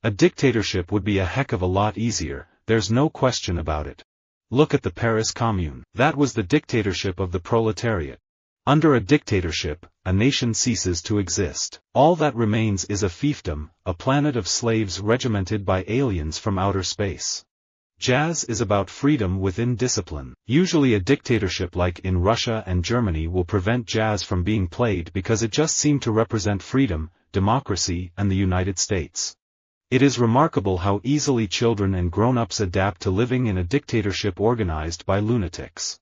A dictatorship would be a heck of a lot easier, there's no question about it. Look at the Paris Commune. That was the dictatorship of the proletariat. Under a dictatorship, a nation ceases to exist. All that remains is a fiefdom, a planet of slaves regimented by aliens from outer space. Jazz is about freedom within discipline. Usually a dictatorship like in Russia and Germany will prevent jazz from being played because it just seemed to represent freedom, democracy, and the United States. It is remarkable how easily children and grown-ups adapt to living in a dictatorship organized by lunatics.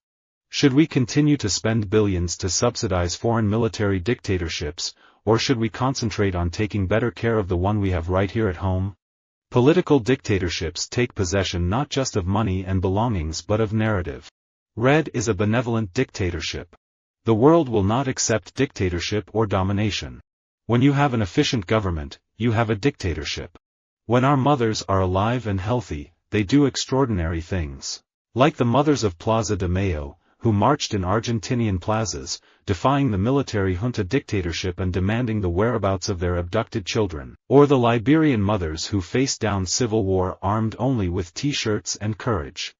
Should we continue to spend billions to subsidize foreign military dictatorships, or should we concentrate on taking better care of the one we have right here at home? Political dictatorships take possession not just of money and belongings but of narrative. Red is a benevolent dictatorship. The world will not accept dictatorship or domination. When you have an efficient government, you have a dictatorship. When our mothers are alive and healthy, they do extraordinary things. Like the mothers of Plaza de Mayo, who marched in Argentinian plazas, defying the military junta dictatorship and demanding the whereabouts of their abducted children, or the Liberian mothers who faced down civil war armed only with t-shirts and courage.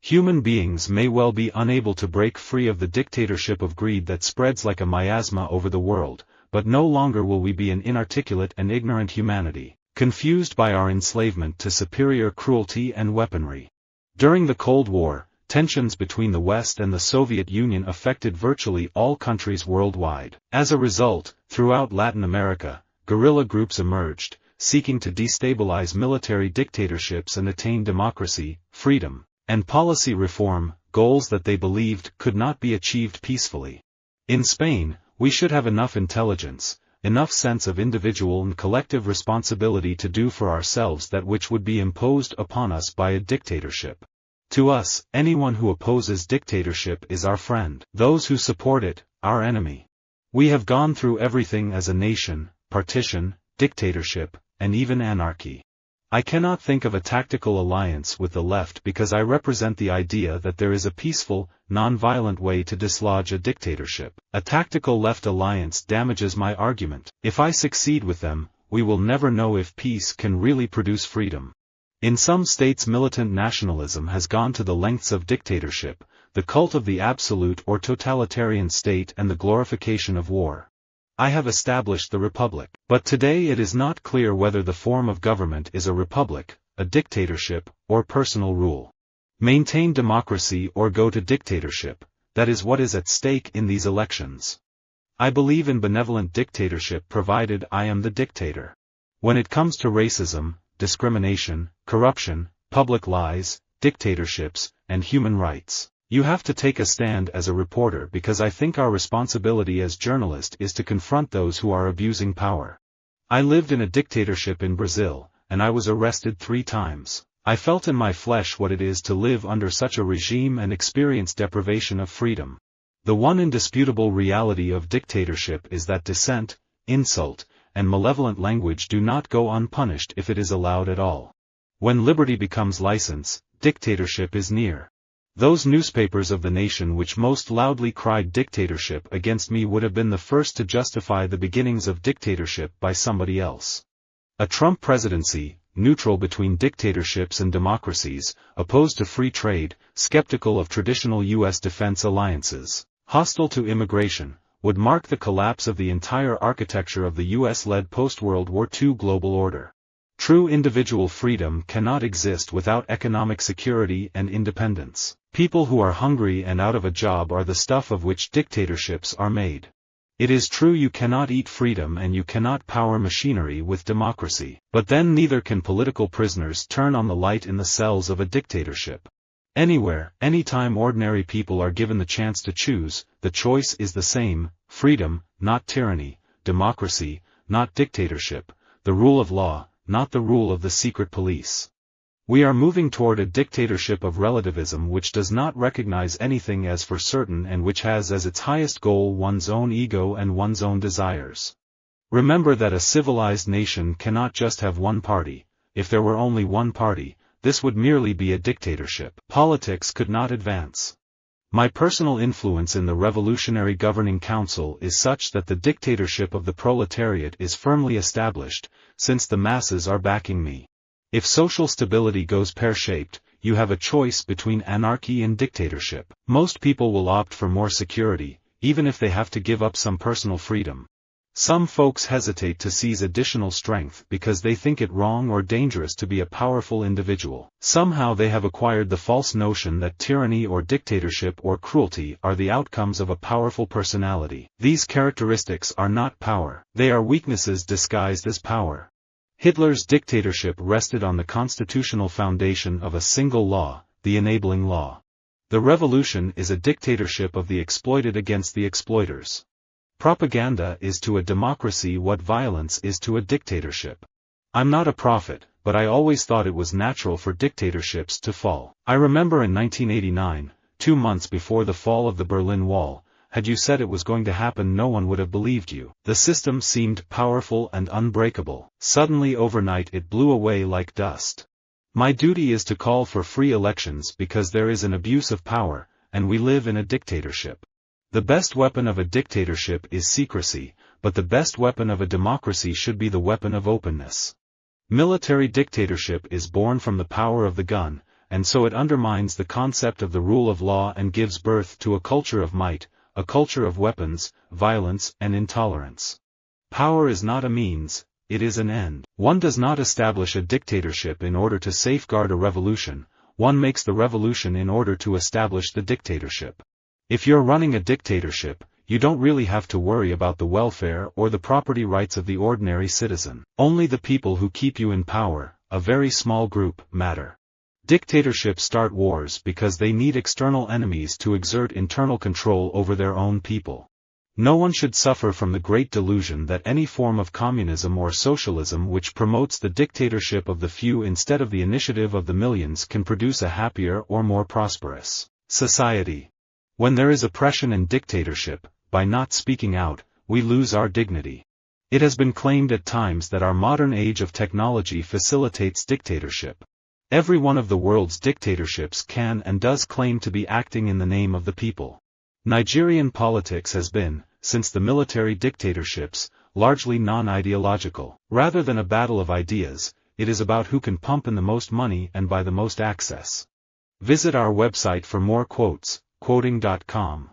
Human beings may well be unable to break free of the dictatorship of greed that spreads like a miasma over the world, but no longer will we be an inarticulate and ignorant humanity, confused by our enslavement to superior cruelty and weaponry. During the Cold War, tensions between the West and the Soviet Union affected virtually all countries worldwide. As a result, throughout Latin America, guerrilla groups emerged, seeking to destabilize military dictatorships and attain democracy, freedom, and policy reform, goals that they believed could not be achieved peacefully. In Spain, we should have enough intelligence, enough sense of individual and collective responsibility to do for ourselves that which would be imposed upon us by a dictatorship. To us, anyone who opposes dictatorship is our friend. Those who support it, our enemy. We have gone through everything as a nation: partition, dictatorship, and even anarchy. I cannot think of a tactical alliance with the left because I represent the idea that there is a peaceful, non-violent way to dislodge a dictatorship. A tactical left alliance damages my argument. If I succeed with them, we will never know if peace can really produce freedom. In some states militant nationalism has gone to the lengths of dictatorship, the cult of the absolute or totalitarian state and the glorification of war. I have established the republic. But today it is not clear whether the form of government is a republic, a dictatorship, or personal rule. Maintain democracy or go to dictatorship, that is what is at stake in these elections. I believe in benevolent dictatorship provided I am the dictator. When it comes to racism, discrimination, corruption, public lies, dictatorships, and human rights, you have to take a stand as a reporter because I think our responsibility as journalists is to confront those who are abusing power. I lived in a dictatorship in Brazil, and I was arrested 3 times. I felt in my flesh what it is to live under such a regime and experience deprivation of freedom. The one indisputable reality of dictatorship is that dissent, insult, and malevolent language do not go unpunished if it is allowed at all. When liberty becomes license, dictatorship is near. Those newspapers of the nation which most loudly cried dictatorship against me would have been the first to justify the beginnings of dictatorship by somebody else. A Trump presidency, neutral between dictatorships and democracies, opposed to free trade, skeptical of traditional U.S. defense alliances, hostile to immigration, would mark the collapse of the entire architecture of the U.S.-led post-World War II global order. True individual freedom cannot exist without economic security and independence. People who are hungry and out of a job are the stuff of which dictatorships are made. It is true you cannot eat freedom and you cannot power machinery with democracy, but then neither can political prisoners turn on the light in the cells of a dictatorship. Anywhere, anytime ordinary people are given the chance to choose, the choice is the same: freedom, not tyranny; democracy, not dictatorship; the rule of law, not the rule of the secret police. We are moving toward a dictatorship of relativism which does not recognize anything as for certain and which has as its highest goal one's own ego and one's own desires. Remember that a civilized nation cannot just have one party. If there were only one party, this would merely be a dictatorship. Politics could not advance. My personal influence in the Revolutionary Governing Council is such that the dictatorship of the proletariat is firmly established, since the masses are backing me. If social stability goes pear-shaped, you have a choice between anarchy and dictatorship. Most people will opt for more security, even if they have to give up some personal freedom. Some folks hesitate to seize additional strength because they think it wrong or dangerous to be a powerful individual. Somehow they have acquired the false notion that tyranny or dictatorship or cruelty are the outcomes of a powerful personality. These characteristics are not power. They are weaknesses disguised as power. Hitler's dictatorship rested on the constitutional foundation of a single law, the enabling law. The revolution is a dictatorship of the exploited against the exploiters. Propaganda is to a democracy what violence is to a dictatorship. I'm not a prophet, but I always thought it was natural for dictatorships to fall. I remember in 1989, 2 months before the fall of the Berlin Wall, had you said it was going to happen no one would have believed you. The system seemed powerful and unbreakable. Suddenly overnight it blew away like dust. My duty is to call for free elections because there is an abuse of power, and we live in a dictatorship. The best weapon of a dictatorship is secrecy, but the best weapon of a democracy should be the weapon of openness. Military dictatorship is born from the power of the gun, and so it undermines the concept of the rule of law and gives birth to a culture of might, a culture of weapons, violence, and intolerance. Power is not a means, it is an end. One does not establish a dictatorship in order to safeguard a revolution, one makes the revolution in order to establish the dictatorship. If you're running a dictatorship, you don't really have to worry about the welfare or the property rights of the ordinary citizen. Only the people who keep you in power, a very small group, matter. Dictatorships start wars because they need external enemies to exert internal control over their own people. No one should suffer from the great delusion that any form of communism or socialism which promotes the dictatorship of the few instead of the initiative of the millions can produce a happier or more prosperous society. When there is oppression and dictatorship, by not speaking out, we lose our dignity. It has been claimed at times that our modern age of technology facilitates dictatorship. Every one of the world's dictatorships can and does claim to be acting in the name of the people. Nigerian politics has been, since the military dictatorships, largely non-ideological. Rather than a battle of ideas, it is about who can pump in the most money and buy the most access. Visit our website for more quotes, quoting.com.